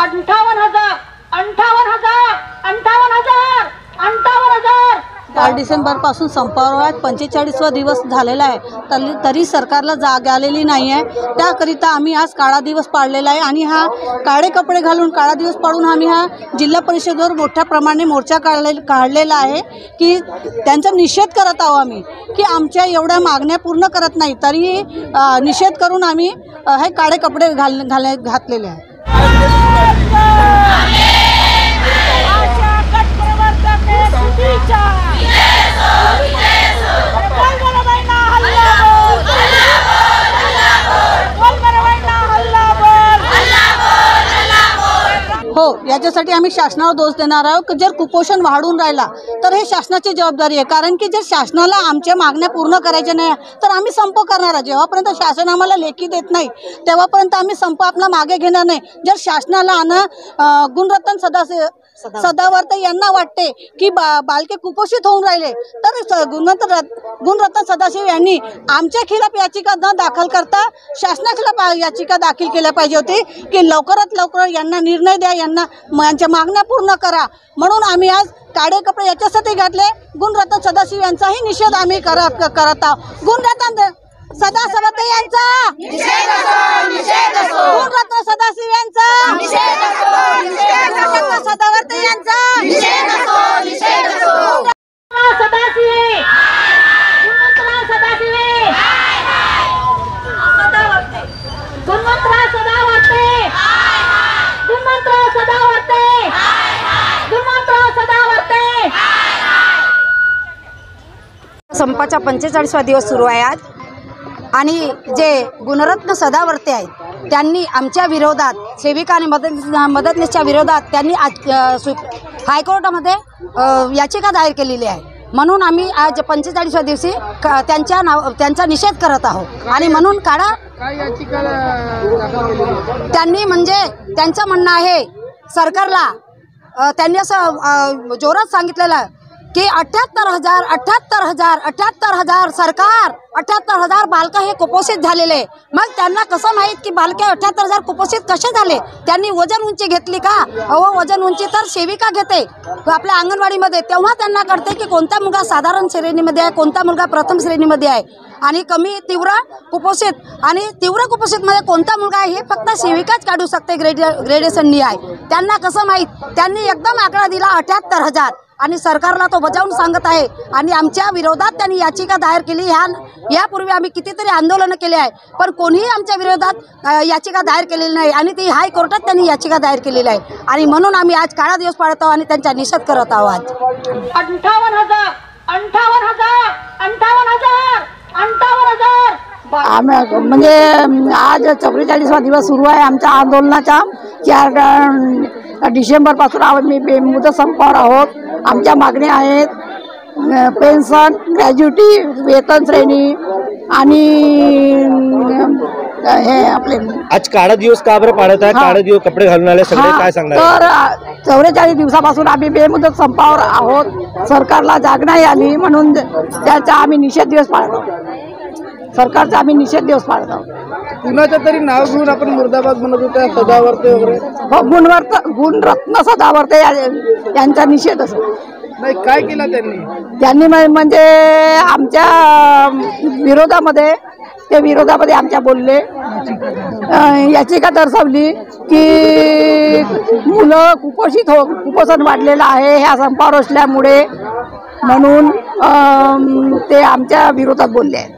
58,000 4 डिसेंबरपासून संपावर आहेत। 45वा दिवस झालेला आहे, तरी सरकारला जाग आलेली नाही आहे। त्याकरिता आम्ही आज काळा दिवस पाळलेला आहे आणि हा काळे कपडे घालून काळा दिवस पाळून आम्ही हा जिल्हा परिषदेवर मोठ्या प्रमाणे मोर्चा काढलेला आहे की त्यांचा निषेध करत आहोत आम्ही की आमच्या एवढ्या मागण्या पूर्ण करत नाही, तरी निषेध करून आम्ही हे काळे कपडे घातलेले आहे। हो, याच्यासाठी आम्ही शासनावर दोष देणार आहोत की जर कुपोषण वाढून राहिला तर हे शासनाची जबाबदारी आहे, कारण की जर शासनाला आमच्या मागण्या पूर्ण करायच्या नाही तर आम्ही संप करणार आहे। जेव्हापर्यंत शासन आम्हाला लेखी देत नाही तेव्हापर्यंत आम्ही संप आपला मागे घेणार नाही। जर शासनाला गुणरत्न सदावर्ते यांना वाटते की बालके कुपोषित होऊन राहिले तर गुणरत्न सदाशिव यांनी आमच्या खिलाफ याचिका न दाखल करता शासनाखिलाफ याचिका दाखल केल्या पाहिजे होती की लवकरात लवकर यांना निर्णय द्या, यांच्या मागण्या पूर्ण करा। म्हणून आम्ही आज काळे कपडे याच्यासाठी घातले, गुणरत्न सदाशिव यांचाही निषेध आम्ही करत आहोत। गुणरत्न सदावर्ते यांचा गुणरत्न सदाशिव यांचा सदावर्ते यांचा संपाचा 45वा दिवस सुरू आहे आज आणि जे गुणरत्न सदावर्ते आहेत त्यांनी आमच्या विरोधात सेविका आणि मदतनीसच्या विरोधात त्यांनी आज हायकोर्टामध्ये याचिका दायर केलेली आहे। म्हणून आम्ही आज 45व्या दिवशी त्यांचा निषेध करत आहोत आणि म्हणून त्यांनी म्हणजे त्यांचं म्हणणं आहे सरकारला, त्यांनी असं जोरात सांगितलेलं की 78,000 सरकार 78,000 बालकं हे कुपोषित झालेले। मग त्यांना कसं माहीत की बालके 78,000 कुपोषित कसे झाले? त्यांनी वजन उंची घेतली का? वजन उंची तर सेविका घेते आपल्या अंगणवाडीमध्ये, तेव्हा त्यांना कळते की कोणता मुलगा साधारण श्रेणीमध्ये आहे, कोणता मुलगा प्रथम श्रेणीमध्ये आहे आणि कमी तीव्र कुपोषित आणि तीव्र कुपोषितमध्ये कोणता मुलगा आहे हे फक्त सेविकाच काढू शकते, ग्रेडेशननी आहे। त्यांना कसं माहीत? त्यांनी एकदम आकडा दिला 78,000 आणि सरकारला तो बजावून सांगत आहे आणि आमच्या विरोधात त्यांनी याचिका दायर केली। यापूर्वी आम्ही कितीतरी आंदोलनं केले आहे पण कोणीही आमच्या विरोधात याचिका दायर केलेली नाही आणि ती हायकोर्टात त्यांनी याचिका दायर केलेली आहे आणि म्हणून आम्ही आज काळा दिवस पाळत आहोत आणि त्यांचा निषेध करत आहोत। 58,000 आम्ही म्हणजे आज 44वा दिवस सुरू आहे आमच्या आंदोलनाचा। 4 डिसेंबरपासून आम्ही बेमुदत संपावर आहोत। आमच्या मागण्या आहेत पेन्शन, ग्रॅज्युटी, वेतन श्रेणी आणि हे आपले। आज काळा दिवस का बरं पाळत आहे? काळे दिवस कपडे घालून आले सगळे, काय सांगणार? तर 44 दिवसापासून आम्ही बेमुदत संपावर आहोत। सरकारला जाग नाही आली म्हणून त्याचा आम्ही निषेध दिवस पाळत आहोत। सरकारचा आम्ही निषेध दिवस पाळत आहोत। कुणाचं तरी नाव घेऊन आपण मुर्दाबाद म्हणत होता, सदावर्ते वगैरे। हो, गुणरत्न सदावर्ते यांचा निषेध असतो। नाही, काय केला त्यांनी म्हणजे आमच्या विरोधामध्ये आमच्या बोलले, याचिका दर्शवली की मुलं कुपोषण वाढलेलं आहे ह्या संपावर असल्यामुळे, म्हणून ते आमच्या विरोधात बोलले आहेत।